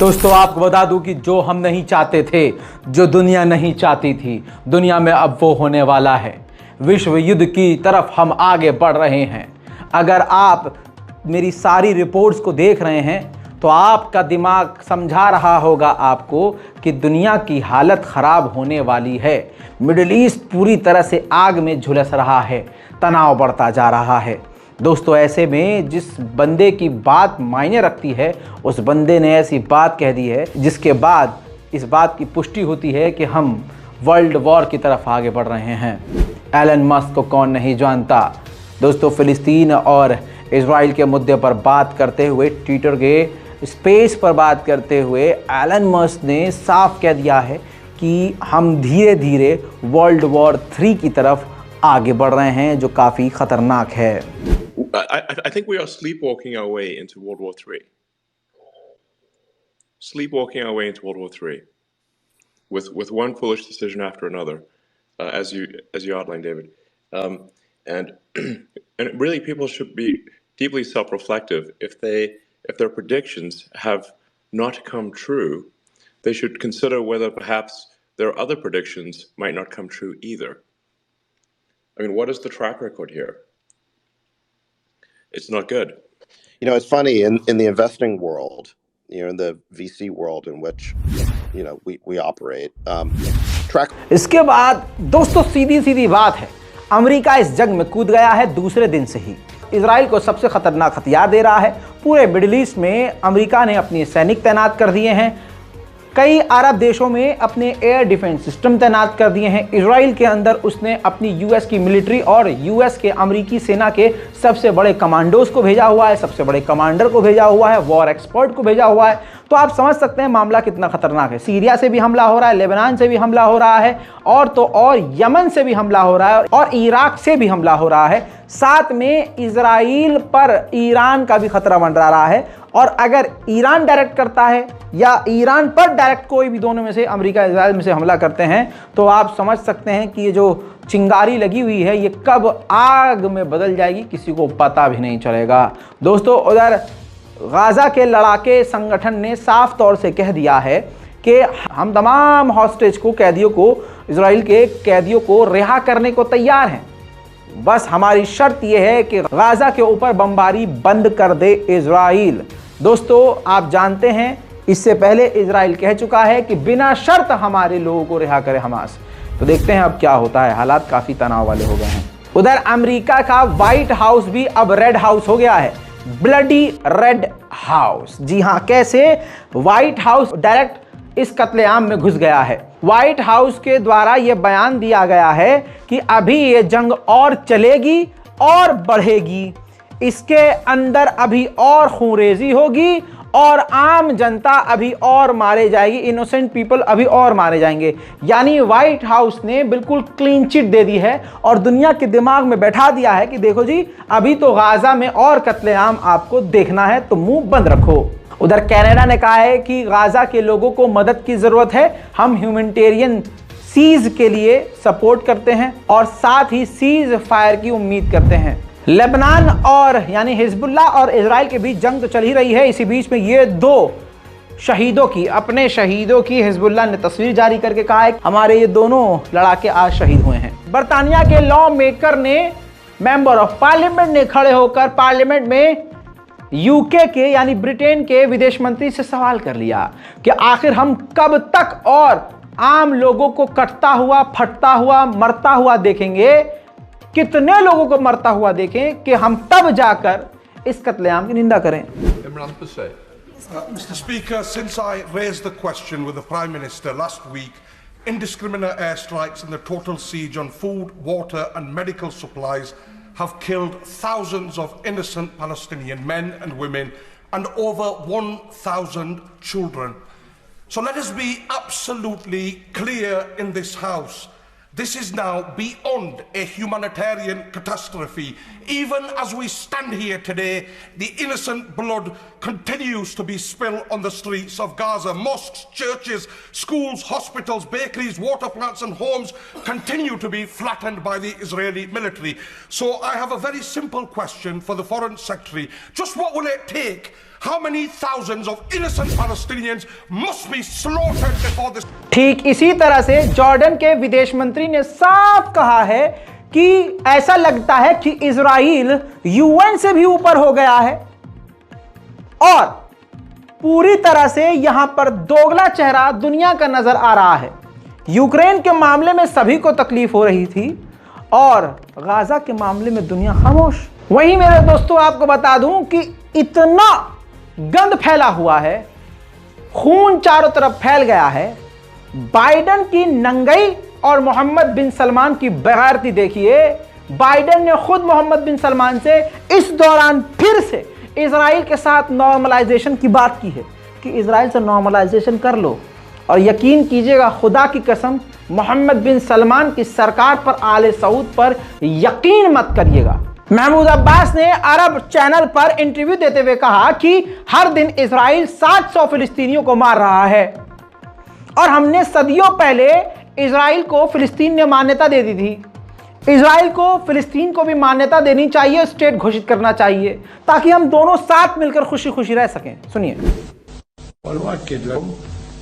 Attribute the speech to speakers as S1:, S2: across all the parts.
S1: दोस्तों आपको बता दूं कि जो हम नहीं चाहते थे, जो दुनिया नहीं चाहती थी, दुनिया में अब वो होने वाला है। विश्व युद्ध की तरफ हम आगे बढ़ रहे हैं। अगर आप मेरी सारी रिपोर्ट्स को देख रहे हैं तो आपका दिमाग समझा रहा होगा आपको कि दुनिया की हालत ख़राब होने वाली है। मिडिल ईस्ट पूरी तरह से आग में झुलस रहा है, तनाव बढ़ता जा रहा है। दोस्तों ऐसे में जिस बंदे की बात मायने रखती है, उस बंदे ने ऐसी बात कह दी है जिसके बाद इस बात की पुष्टि होती है कि हम वर्ल्ड वॉर की तरफ आगे बढ़ रहे हैं। एलन मस्क को कौन नहीं जानता। दोस्तों फ़िलिस्तीन और इजराइल के मुद्दे पर बात करते हुए, ट्विटर के स्पेस पर बात करते हुए एलन मस्क ने साफ कह दिया है कि हम धीरे धीरे वर्ल्ड वॉर 3 की तरफ आगे बढ़ रहे हैं, जो काफ़ी ख़तरनाक है।
S2: I think we are sleepwalking our way into World War III. Sleepwalking our way into World War III, with one foolish decision after another, as you outlined, David. And and really, people should be deeply self-reflective. If their predictions have not come true, they should consider whether perhaps their other predictions might not come true either. I mean, what is the track record here? It's not good.
S3: You know, it's funny in the investing world, in the VC world in which, we operate.
S1: इसके बाद दोस्तों सीधी बात है, America इस जंग में कूद गया है दूसरे दिन से ही। इजराइल को सबसे खतरनाक हथियार दे रहा है। पूरे मिडिल ईस्ट में अमेरिका ने अपने सैनिक तैनात कर दिए हैं। कई अरब देशों में अपने एयर डिफेंस सिस्टम तैनात कर दिए हैं। इजराइल के अंदर उसने अपनी यूएस की मिलिट्री और यूएस के अमेरिकी सेना के सबसे बड़े कमांडोज को भेजा हुआ है, सबसे बड़े कमांडर को भेजा हुआ है, वॉर एक्सपर्ट को भेजा हुआ है। तो आप समझ सकते हैं मामला कितना खतरनाक है। सीरिया से भी हमला हो रहा है, लेबनान से भी हमला हो रहा है, और तो और यमन से भी हमला हो रहा है, और इराक से भी हमला हो रहा है। साथ में इजराइल पर ईरान का भी खतरा मंडरा रहा है। और अगर ईरान डायरेक्ट करता है या ईरान पर डायरेक्ट कोई भी दोनों में से, अमेरिका इजराइल में से हमला करते हैं, तो आप समझ सकते हैं कि ये जो चिंगारी लगी हुई है ये कब आग में बदल जाएगी, किसी को पता भी नहीं चलेगा। दोस्तों उधर गाजा के लड़ाके संगठन ने साफ तौर से कह दिया है कि हम तमाम हॉस्टेज को, कैदियों को, इजराइल के कैदियों को रिहा करने को तैयार हैं। बस हमारी शर्त यह है कि गाजा के ऊपर बमबारी बंद कर दे इजराइल। दोस्तों आप जानते हैं इससे पहले इजराइल कह चुका है कि बिना शर्त हमारे लोगों को रिहा करे हमास। तो देखते हैं अब क्या होता है। हालात काफी तनाव वाले हो गए हैं। उधर अमेरिका का व्हाइट हाउस भी अब रेड हाउस हो गया है, ब्लडी रेड हाउस। जी हां, कैसे? व्हाइट हाउस डायरेक्ट इस कत्लेआम में घुस गया है। व्हाइट हाउस के द्वारा यह बयान दिया गया है कि अभी ये जंग और चलेगी और बढ़ेगी, इसके अंदर अभी और खूंरेजी होगी और आम जनता अभी और मारे जाएगी, इनोसेंट पीपल अभी और मारे जाएंगे। यानी व्हाइट हाउस ने बिल्कुल क्लीन चिट दे दी है और दुनिया के दिमाग में बैठा दिया है कि देखो जी, अभी तो गाजा में और कत्लेआम आपको देखना है, तो मुंह बंद रखो। उधर कनाडा ने कहा है कि गाजा के लोगों को मदद की जरूरत है, हम ह्यूमैनिटेरियन सीज के लिए सपोर्ट करते हैं और साथ ही सीज फायर की उम्मीद करते हैं। लेबनान और यानी हिजबुल्लाह और इजराइल के बीच जंग तो चल ही रही है। इसी बीच में ये दो शहीदों की, अपने शहीदों की हिजबुल्लाह ने तस्वीर जारी करके कहा है हमारे ये दोनों लड़ाके आज शहीद हुए हैं। बरतानिया के लॉ मेकर ने, मेंबर ऑफ पार्लियामेंट ने खड़े होकर पार्लियामेंट में यूके के यानी ब्रिटेन के विदेश मंत्री से सवाल कर लिया कि आखिर हम कब तक और आम लोगों को कटता हुआ, फटता हुआ, मरता हुआ देखेंगे, कितने लोगों को मरता हुआ देखें कि हम तब जाकर इस कत्लेआम की निंदा करें।
S4: Mr. Speaker, since I raised the question with the Prime Minister last week, indiscriminate airstrikes and the total siege on food, water and medical supplies have killed thousands of innocent Palestinian men and women and over 1,000 children. So let us be absolutely clear in this House. This is now beyond a humanitarian catastrophe. Even as we stand here today, the innocent blood continues to be spilled on the streets of Gaza. Mosques, churches, schools, hospitals, bakeries, water plants and homes continue to be flattened by the Israeli military. So I have a very simple question for the Foreign Secretary. Just what will it take? How many thousands of innocent Palestinians must be slaughtered before this?
S1: ठीक इसी तरह से Jordan के विदेश मंत्री ने साफ कहा है कि ऐसा लगता है कि इजराइल यूएन से भी ऊपर हो गया है और पूरी तरह से यहां पर दोगला चेहरा दुनिया का नजर आ रहा है। यूक्रेन के मामले में सभी को तकलीफ हो रही थी और गाजा के मामले में दुनिया खामोश। वहीं मेरे दोस्तों आपको बता दूं कि इतना गंद फैला हुआ है, खून चारों तरफ फैल गया है। बाइडेन की नंगई और मोहम्मद बिन सलमान की बेगैरती देखिए। बाइडेन ने खुद मोहम्मद बिन सलमान से इस दौरान फिर से इजराइल के साथ नॉर्मलाइजेशन की बात की है कि इजराइल से नॉर्मलाइजेशन कर लो। और यकीन कीजिएगा, खुदा की कसम, मोहम्मद बिन सलमान की सरकार पर, आले सऊद पर यकीन मत करिएगा। महमूद अब्बास ने अरब चैनल पर इंटरव्यू देते हुए कहा कि हर दिन इजराइल 700 फिलिस्तीनियों को मार रहा है और हमने सदियों पहले इजराइल को फिलिस्तीन ने मान्यता दे दी थी। इजराइल को फिलिस्तीन को भी मान्यता देनी चाहिए, स्टेट घोषित करना चाहिए ताकि हम दोनों साथ मिलकर खुशी खुशी रह सकें। सुनिए।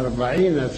S5: 40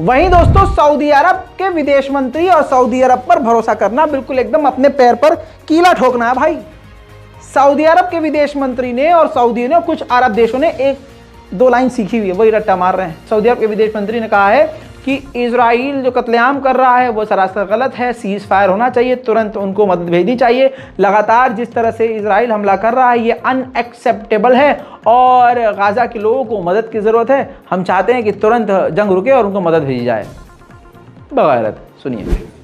S1: वहीं दोस्तों, सऊदी अरब के विदेश मंत्री और सऊदी अरब पर भरोसा करना बिल्कुल एकदम अपने पैर पर कीला ठोकना है भाई। सऊदी अरब के विदेश मंत्री ने और सऊदी ने, कुछ अरब देशों ने एक दो लाइन सीखी हुई है, वही रट्टा मार रहे हैं। सऊदी अरब के विदेश मंत्री ने कहा है कि इजराइल जो कत्लेआम कर रहा है वो सरासर गलत है, सीज फायर होना चाहिए, तुरंत उनको मदद भेजनी चाहिए। लगातार जिस तरह से इजराइल हमला कर रहा है ये अनएक्सेप्टेबल है और गाजा के लोगों को मदद की ज़रूरत है। हम चाहते हैं कि तुरंत जंग रुके और उनको मदद भेजी जाए। बगैरत। सुनिए।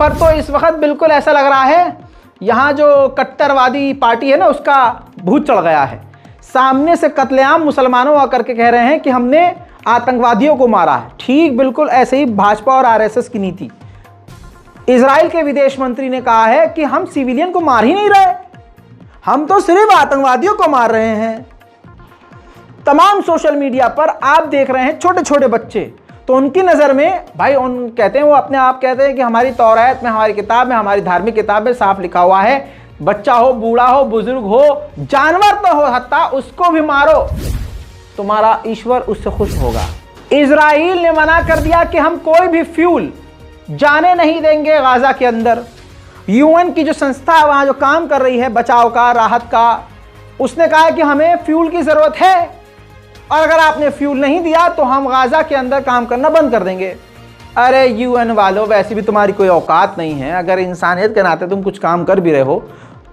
S1: पर तो इस वक्त बिल्कुल ऐसा लग रहा है यहाँ जो कट्टरवादी पार्टी है ना उसका भूत चढ़ गया है। सामने से कत्लेआम मुसलमानों आकर के कह रहे हैं कि हमने आतंकवादियों को मारा है। ठीक बिल्कुल ऐसे ही भाजपा और आरएसएस की नीति। इजराइल के विदेश मंत्री ने कहा है कि हम सिविलियन को मार ही नहीं रहे, हम तो सिर्फ आतंकवादियों को मार रहे हैं। तमाम सोशल मीडिया पर आप देख रहे हैं छोटे छोटे बच्चे, तो उनकी नज़र में भाई उन कहते हैं, वो अपने आप कहते हैं कि हमारी तौरात में, हमारी किताब में, हमारी धार्मिक किताब में साफ लिखा हुआ है, बच्चा हो, बूढ़ा हो, बुजुर्ग हो, जानवर तो हो हत्ता, उसको भी मारो, तुम्हारा ईश्वर उससे खुश होगा। इजराइल ने मना कर दिया कि हम कोई भी फ्यूल जाने नहीं देंगे गाजा के अंदर। यूएन की जो संस्था है वहाँ जो काम कर रही है बचाव का, राहत का, उसने कहा कि हमें फ्यूल की ज़रूरत है और अगर आपने फ्यूल नहीं दिया तो हम गाजा के अंदर काम करना बंद कर देंगे। अरे यूएन वालों, वैसे भी तुम्हारी कोई औकात नहीं है। अगर इंसानियत के नाते तुम कुछ काम कर भी रहे हो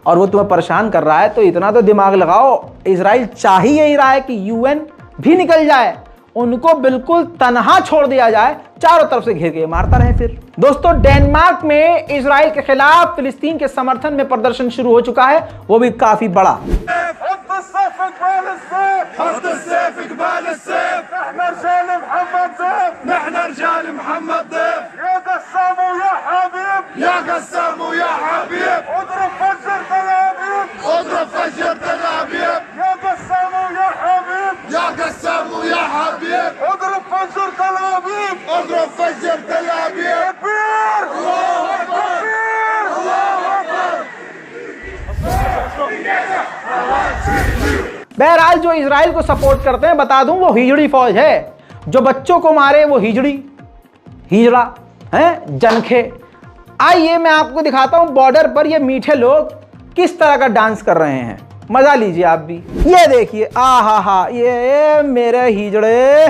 S1: और वो तुम्हें परेशान कर रहा है तो इतना तो दिमाग लगाओ। इजराइल चाह ही यही रहा है कि यूएन भी निकल जाए, उनको बिल्कुल तनहा छोड़ दिया जाए, चारों तरफ से घेर के मारता रहे। फिर दोस्तों, डेनमार्क में इजराइल के खिलाफ फिलिस्तीन के समर्थन में प्रदर्शन शुरू हो चुका है, वो भी काफी बड़ा। बहरहाल जो इजराइल को सपोर्ट करते हैं, बता दूं, वो हिजड़ी फौज है। जो बच्चों को मारे वो हिजड़ा है, जनखे। आइए मैं आपको दिखाता हूं बॉर्डर पर ये मीठे लोग किस तरह का डांस कर रहे हैं। मजा लीजिए आप भी। ये देखिए, आ हा हा, ये मेरे हिजड़े,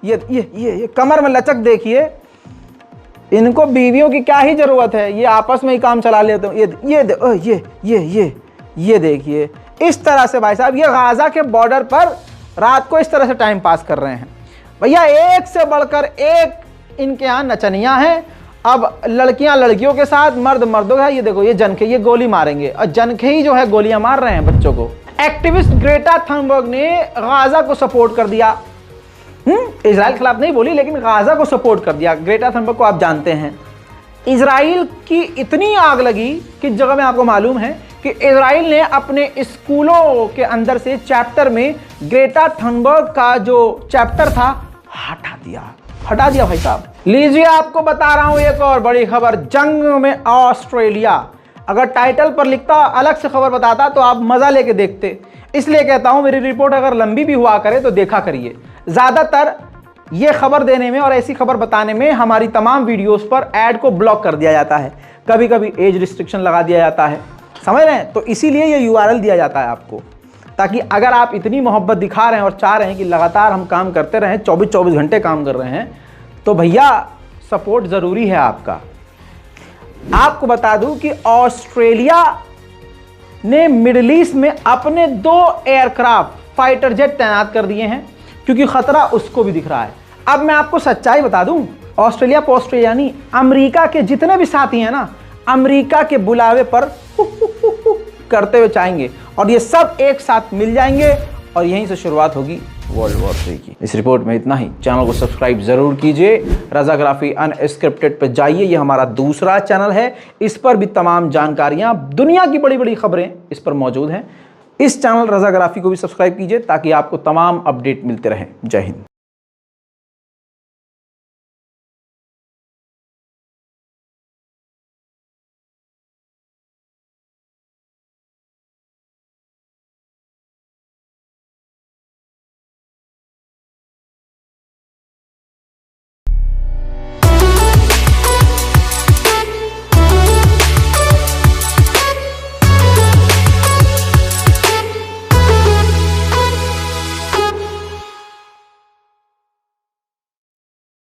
S1: ये कमर में लचक देखिए। इनको बीवियों की क्या ही जरूरत है, ये आपस में ही काम चला लेते हैं। ये देखिए, इस तरह से भाई साहब ये गाजा के बॉर्डर पर रात को इस तरह से टाइम पास कर रहे हैं। भैया एक से बढ़कर एक इनके यहाँ नचनियाँ हैं। अब लड़कियां लड़कियों के साथ, मर्द मर्दों का। ये देखो, ये जनखे ये गोली मारेंगे, और जनखे ही जो है गोलियां मार रहे हैं बच्चों को। एक्टिविस्ट ग्रेटा थनबर्ग ने गाजा को सपोर्ट कर दिया। इजराइल के खिलाफ नहीं बोली, लेकिन गाजा को सपोर्ट कर दिया। ग्रेटा थनबर्ग को आप जानते हैं। इजराइल की इतनी आग लगी कि जगह में आपको मालूम है कि इजराइल ने अपने स्कूलों के अंदर से चैप्टर में ग्रेटा थनबर्ग का जो चैप्टर था हटा दिया भाई साहब। लीजिए, आपको बता रहा हूं एक और बड़ी खबर। जंग में ऑस्ट्रेलिया, अगर टाइटल पर लिखता अलग से खबर बताता तो आप मजा लेके देखते। इसलिए कहता हूं मेरी रिपोर्ट अगर लंबी भी हुआ करे तो देखा करिए। ज्यादातर ये खबर देने में और ऐसी खबर बताने में हमारी तमाम वीडियोस पर ऐड को ब्लॉक कर दिया जाता है, कभी कभी एज रिस्ट्रिक्शन लगा दिया जाता है, समझ रहे हैं। तो इसीलिए ये URL दिया जाता है आपको, ताकि अगर आप इतनी मोहब्बत दिखा रहे हैं और चाह रहे हैं कि लगातार हम काम करते रहें, 24 घंटे काम कर रहे हैं, तो भैया सपोर्ट जरूरी है आपका। आपको बता दूं कि ऑस्ट्रेलिया ने मिडिल ईस्ट में अपने 2 एयरक्राफ्ट फाइटर जेट तैनात कर दिए हैं, क्योंकि खतरा उसको भी दिख रहा है। अब मैं आपको सच्चाई बता दूं, ऑस्ट्रेलिया यानी अमेरिका के जितने भी साथी हैं ना, अमेरिका के बुलावे पर करते हुए चाहेंगे, और ये सब एक साथ मिल जाएंगे, और यहीं से शुरुआत होगी वर्ल्ड वॉर 3 की। इस रिपोर्ट में इतना ही। चैनल को सब्सक्राइब जरूर कीजिए। रज़ाग्राफी अनस्क्रिप्टेड पे जाइए, ये हमारा दूसरा चैनल है। इस पर भी तमाम जानकारियां, दुनिया की बड़ी बड़ी खबरें इस पर मौजूद हैं। इस चैनल रज़ाग्राफी को भी सब्सक्राइब कीजिए ताकि आपको तमाम अपडेट मिलते रहें। जय हिंद।